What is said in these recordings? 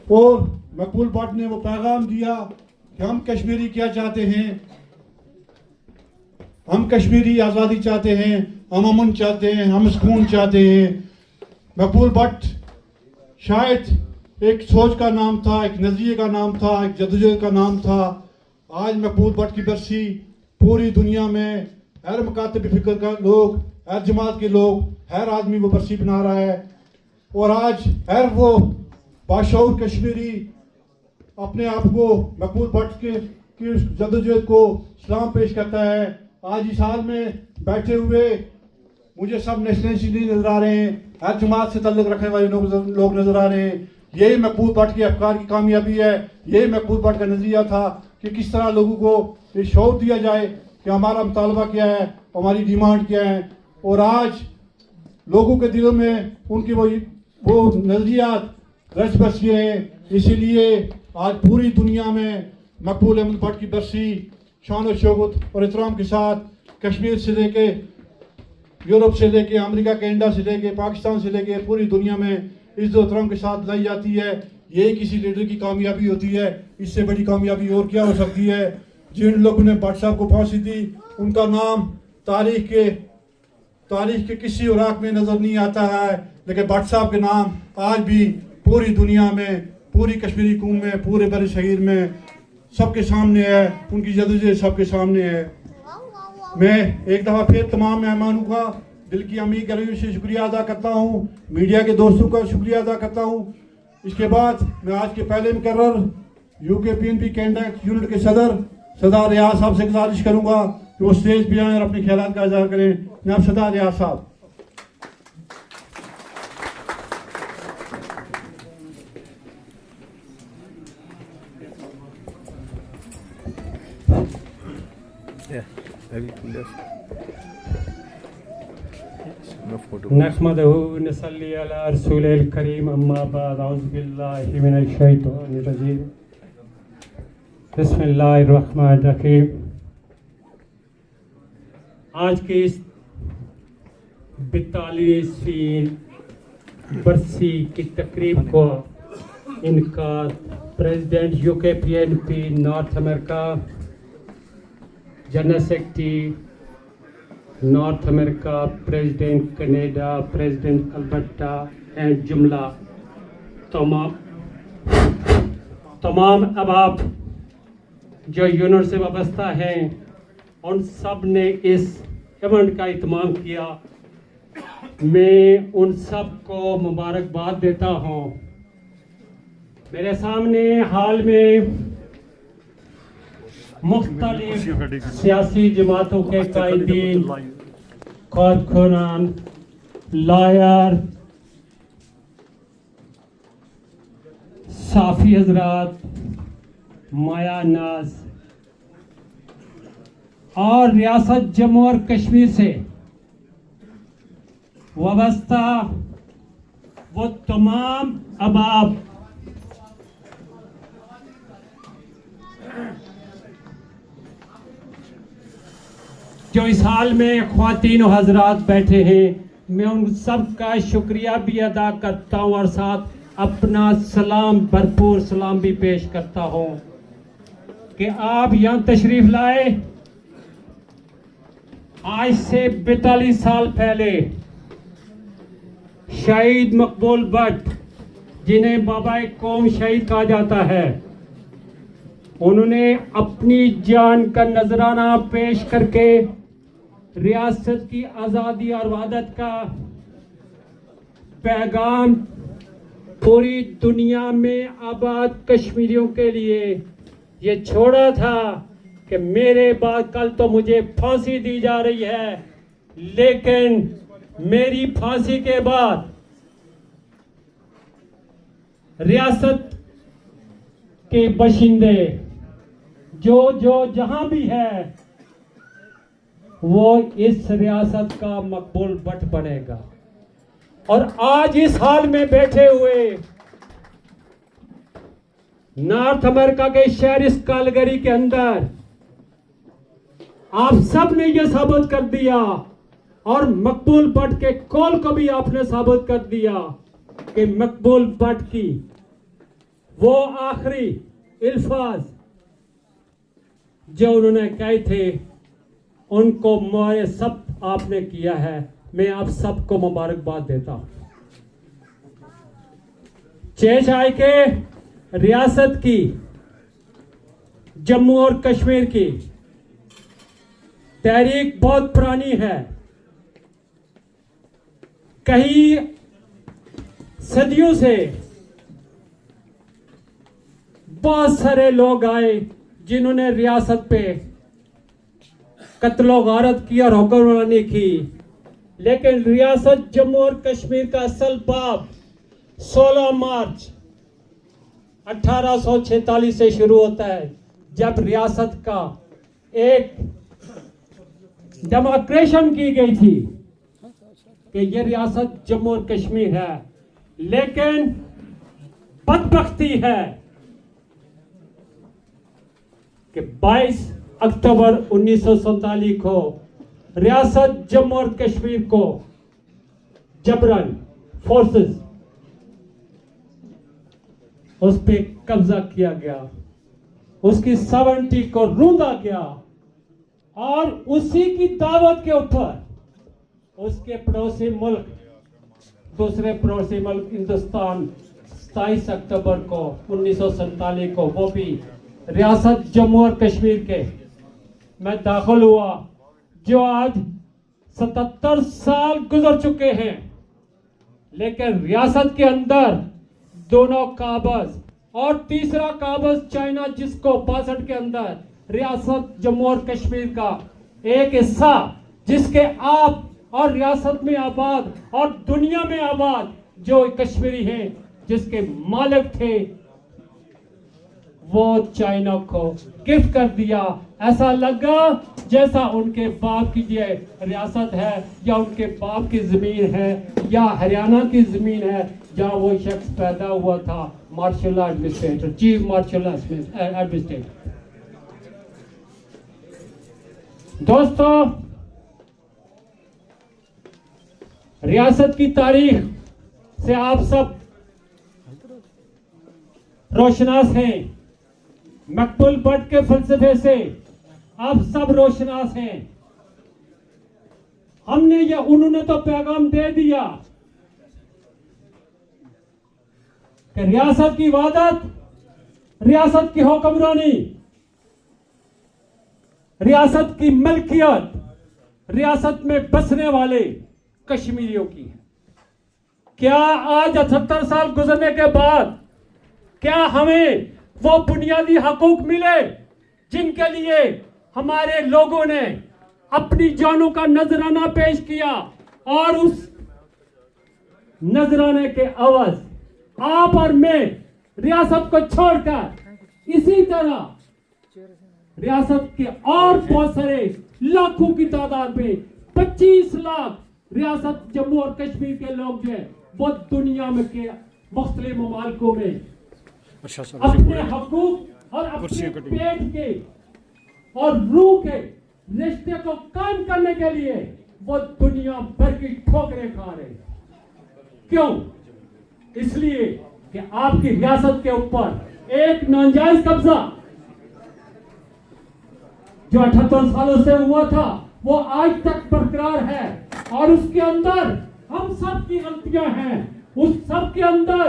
और मकबूल भट्ट ने वो पैगाम दिया कि हम कश्मीरी क्या चाहते हैं, हम कश्मीरी आज़ादी चाहते हैं, हम अमन चाहते हैं, हम सुकून चाहते हैं। मकबूल भट्ट शायद एक सोच का नाम था, एक नज़रिए का नाम था, एक जदोजहद का नाम था। आज मकबूल भट्ट की बरसी पूरी दुनिया में हर मकातब फ़िक्र का लोग, हर जमात के लोग, हर आदमी वो बरसी बना रहा है। और आज हर वो बाशऊर कश्मीरी अपने आप को मकबूल भट्ट की जदोजहद को सलाम पेश करता है। आज इस हाल में बैठे हुए मुझे सब नेशनलिस्ट नजर आ रहे हैं, हर जमात से तल्लुक़ रखने वाले लोग नजर आ रहे हैं। यही मकबूल भट्ट के अफकार की कामयाबी है, यही मकबूल भट्ट का नजरिया था कि किस तरह लोगों को ये शौक़ दिया जाए कि हमारा मुतालबा क्या है, हमारी डिमांड क्या है। और आज लोगों के दिलों में उनकी वो नजरियात रच बस गए हैं। इसीलिए आज पूरी दुनिया में मकबूल अहमद भट्ट की बरसी शान और शौकत और एहतराम के साथ कश्मीर से लेके यूरोप से लेके अमेरिका कनाडा से लेके पाकिस्तान से लेके पूरी दुनिया में इज्जत और एहतराम के साथ लाई जाती है। यही किसी लीडर की कामयाबी होती है। इससे बड़ी कामयाबी और क्या हो सकती है। जिन लोगों ने भट्ट साहब को फांसी दी उनका नाम तारीख के किसी उराक में नजर नहीं आता है, लेकिन भट्ट साहब के नाम आज भी पूरी दुनिया में, पूरी कश्मीरी कौम में, पूरे बर शहीर में सबके सामने है। उनकी जदोजहद सबके सामने है। मैं एक दफ़ा फिर तमाम मेहमानों का दिल की अमीर गरीब से शुक्रिया अदा करता हूँ, मीडिया के दोस्तों का शुक्रिया अदा करता हूँ। इसके बाद मैं आज के पहले मुकर्रर UKPNP कैंडिडेट यूनिट के सदर सरदार रियाज साहब से गुजारिश करूँगा कि वो स्टेज पे आएँ और अपने ख्यालात का इज़हार करें। जनाब सरदार रियाज साहब। नहमदहु व नसल्ली अला रसूलिल करीम अम्मा बाद औज़ु बिल्लाहि मिनश शैतानिर रजीम बिस्मिल्लाहिर रहमानिर रहीम। आज की इस 42वीं बरसी की तकरीब को इनका president UKPNP north America, general secretary north America, president Canada, president Alberta and जुमला तमाम अहबाब जो यूनिट से वाबस्ता हैं, उन सब ने इस इवेंट का इत्माम किया। मैं उन सब को मुबारकबाद देता हूँ। मेरे सामने हाल में मुख्तलिफ सियासी जमातों के कायदीन, कारकुनान, लॉयर, साफ़ी हजरात, माया नाज और रियासत जम्मू और कश्मीर से वाबस्ता वो तमाम अहबाब जो इस हाल में ख्वातीन और हजरात बैठे हैं, मैं उन सब का शुक्रिया भी अदा करता हूँ और साथ अपना सलाम, भरपूर सलाम भी पेश करता हूँ कि आप यहाँ तशरीफ लाए। आज से 42 साल पहले शहीद मकबूल भट्ट, जिन्हें बाबा कौम शहीद कहा जाता है, उन्होंने अपनी जान का नजराना पेश करके रियासत की आज़ादी और वहदत का पैगाम पूरी दुनिया में आबाद कश्मीरियों के लिए ये छोड़ा था कि मेरे बाद कल तो मुझे फांसी दी जा रही है, लेकिन मेरी फांसी के बाद रियासत के बशिंदे जो जहां भी है वो इस रियासत का मकबूल भट्ट बनेगा। और आज इस हाल में बैठे हुए नॉर्थ अमेरिका के शहर इस कैलगरी के अंदर आप सब ने यह साबित कर दिया और मकबूल भट्ट के कॉल को भी आपने साबित कर दिया कि मकबूल भट्ट की वो आखिरी अल्फाज जो उन्होंने कहे थे उनको मेरे सब आपने किया है। मैं आप सबको मुबारकबाद देता हूं। चेचाई के रियासत की, जम्मू और कश्मीर की तहरीक बहुत पुरानी है। कई सदियों से बहुत सारे लोग आए जिन्होंने रियासत पे कत्लो गारत की और हुक्मरानी की, लेकिन रियासत जम्मू और कश्मीर का असल बाब 16 मार्च 1846 से शुरू होता है, जब रियासत का एक डेमोक्रेशन की गई थी कि ये रियासत जम्मू और कश्मीर है। लेकिन बदबख्ती है कि 22 अक्टूबर 1947 को रियासत जम्मू और कश्मीर को जबरन फोर्सेस उस पे कब्जा किया गया, उसकी सॉवरेनिटी को रूंधा गया और उसी की दावत के ऊपर उसके पड़ोसी मुल्क, दूसरे पड़ोसी मुल्क हिंदुस्तान 27 अक्टूबर को 1947 को वो भी रियासत जम्मू और कश्मीर के में दाखिल हुआ, जो आज 77 साल गुजर चुके हैं। लेकिन रियासत के अंदर दोनों काबज और तीसरा काबज चाइना, जिसको 62 के अंदर रियासत जम्मू और कश्मीर का एक हिस्सा, जिसके आप और रियासत में आबाद और दुनिया में आबाद जो कश्मीरी हैं, जिसके मालिक थे, वो चाइना को गिफ्ट कर दिया। ऐसा लगा जैसा उनके बाप की ये रियासत है या उनके बाप की जमीन है या हरियाणा की जमीन है जहां वो शख्स पैदा हुआ था, martial administrator, chief martial administrator. दोस्तों, रियासत की तारीख से आप सब रोशनास हैं, मकबूल भट्ट के फलसफे से आप सब रोशनास हैं। हमने या उन्होंने तो पैगाम दे दिया कि रियासत की वादत, रियासत की हुक्मरानी, रियासत की मलकियत रियासत में बसने वाले कश्मीरियों की है। क्या आज 78 साल गुजरने के बाद क्या हमें वो बुनियादी हकूक मिले जिनके लिए हमारे लोगों ने अपनी जानों का नजराना पेश किया, और उस नजराने के अवज आप और मैं रियासत को छोड़कर इसी तरह रियासत के और बहुत सारे लाखों की तादाद में 25 लाख रियासत जम्मू और कश्मीर के लोग जो है वो दुनिया में के मुख्तलिफ ममालिकों में अपने हकूक और अपने पेट के और रूह के रिश्ते को कायम करने के लिए वो दुनिया भर की ठोकरें खा रहे हैं। क्यों? इसलिए कि आपकी रियासत के ऊपर एक नाजायज कब्जा जो 78 सालों से हुआ था वो आज तक बरकरार है, और उसके अंदर हम सब की गलतियां हैं, उस सब के अंदर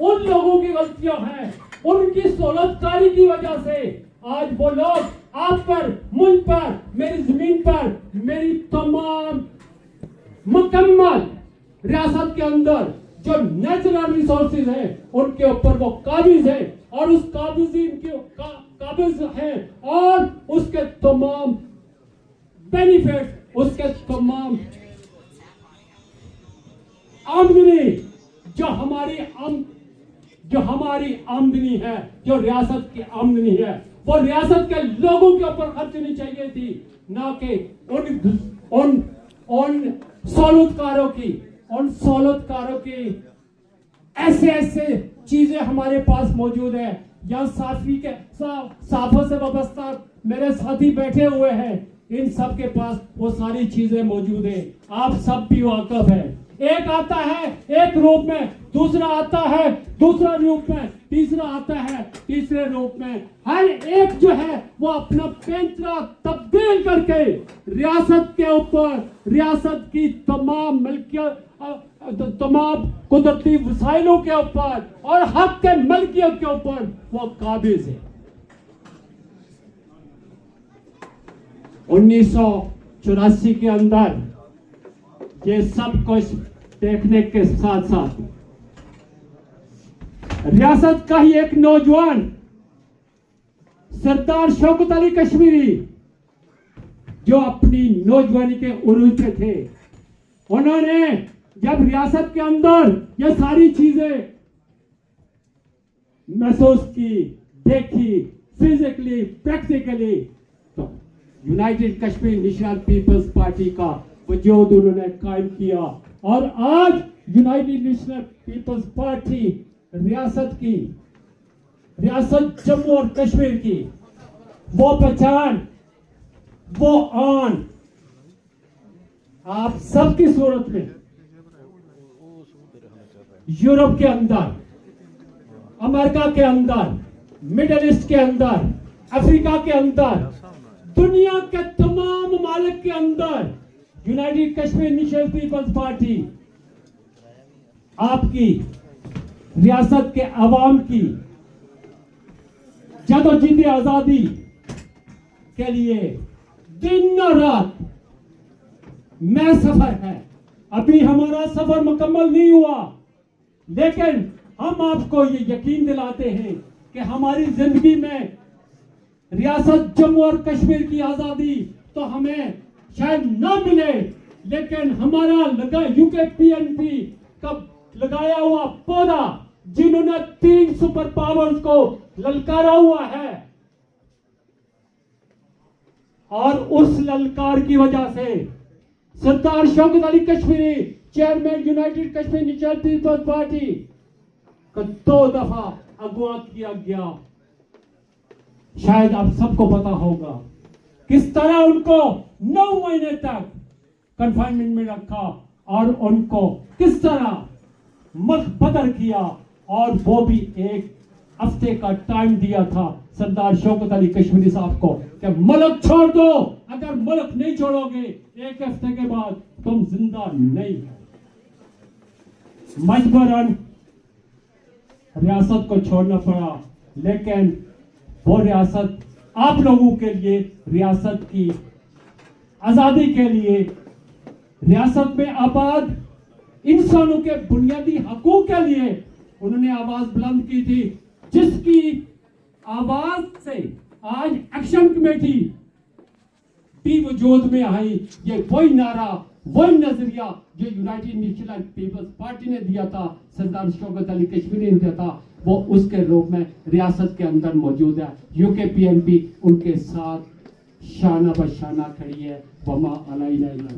उन लोगों की गलतियां हैं, उनकी सोलतकारी की वजह से आज वो लोग आप पर, मुझ पर, मेरी जमीन पर, मेरी तमाम मुकम्मल रियासत के अंदर जो नेचुरल रिसोर्सेज हैं उनके ऊपर वो काबिज है, और उस काबिज हैं, और उसके तमाम बेनिफिट, उसके तमाम आमदनी जो हमारी आमदनी है, जो रियासत की आमदनी है, वो रियासत के लोगों के ऊपर खर्चनी चाहिए थी, ना कि उन सहूलतकारों की ऐसे चीजें हमारे पास मौजूद है। यहाँ साफों से वाबस्ता मेरे साथी बैठे हुए हैं, इन सब के पास वो सारी चीजें मौजूद है। आप सब भी वाकिफ है एक आता है एक रूप में, दूसरा आता है दूसरा रूप में, तीसरा आता है तीसरे रूप में। हर एक जो है वो अपना पेंचरा तब्दील करके रियासत के ऊपर, रियासत की तमाम मिल्कियत, तमाम कुदरती वसाइलों के ऊपर और हक के मलकियत के ऊपर वो काबिज है। 1984 के अंदर ये सब कुछ देखने के साथ साथ रियासत का ही एक नौजवान सरदार शौकत अली कश्मीरी, जो अपनी नौजवानी के उरूज पे थे, उन्होंने जब रियासत के अंदर ये सारी चीजें महसूस की, देखी, फिजिकली, प्रैक्टिकली, तो United Kashmir national peoples party का वजूद उन्होंने कायम किया। और आज यूनाइटेड नेशनल पीपल्स पार्टी रियासत की, रियासत जम्मू और कश्मीर की वो पहचान, वो आन आप सबकी सूरत में यूरोप के अंदर, अमेरिका के अंदर, मिडिल ईस्ट के अंदर, अफ्रीका के अंदर, दुनिया के तमाम ममालिक के अंदर united Kashmir national peoples party आपकी रियासत के अवाम की जदोजहद आजादी के लिए दिन और रात में सफर है। अभी हमारा सफर मुकम्मल नहीं हुआ, लेकिन हम आपको ये यकीन दिलाते हैं कि हमारी जिंदगी में रियासत जम्मू और कश्मीर की आजादी तो हमें शायद ना मिले, लेकिन हमारा लगा यूकेपीएनपी का लगाया हुआ पौधा, जिन्होंने 3 सुपर पावर्स को ललकारा हुआ है, और उस ललकार की वजह से Sardar Shaukat Ali Kashmiri, chairman united Kashmir national peoples party का 2 दफा अगवा किया गया। शायद आप सबको पता होगा किस तरह उनको 9 महीने तक कंफाइनमेंट में रखा और उनको किस तरह मुल्क बदर किया, और वो भी 1 हफ्ते का टाइम दिया था सरदार शौकत अली कश्मीरी साहब को कि मुल्क छोड़ दो, अगर मुल्क नहीं छोड़ोगे 1 हफ्ते के बाद तुम जिंदा नहीं हो। मजबूरन रियासत को छोड़ना पड़ा, लेकिन वो रियासत आप लोगों के लिए, रियासत की आजादी के लिए, रियासत में आबाद इंसानों के बुनियादी हकूक के लिए उन्होंने आवाज बुलंद की थी, जिसकी आवाज से आज एक्शन कमेटी भी वजूद में आई। ये वही नारा, वही नजरिया जो यूनाइटेड नेशनल पीपल्स पार्टी ने दिया था, सरदार शौकत अली कश्मीरी ने दिया था, वो उसके रूप में रियासत के अंदर मौजूद है। यूकेपीएनपी उनके साथ शाना बशाना खड़ी है। वमा अलैना इल्ला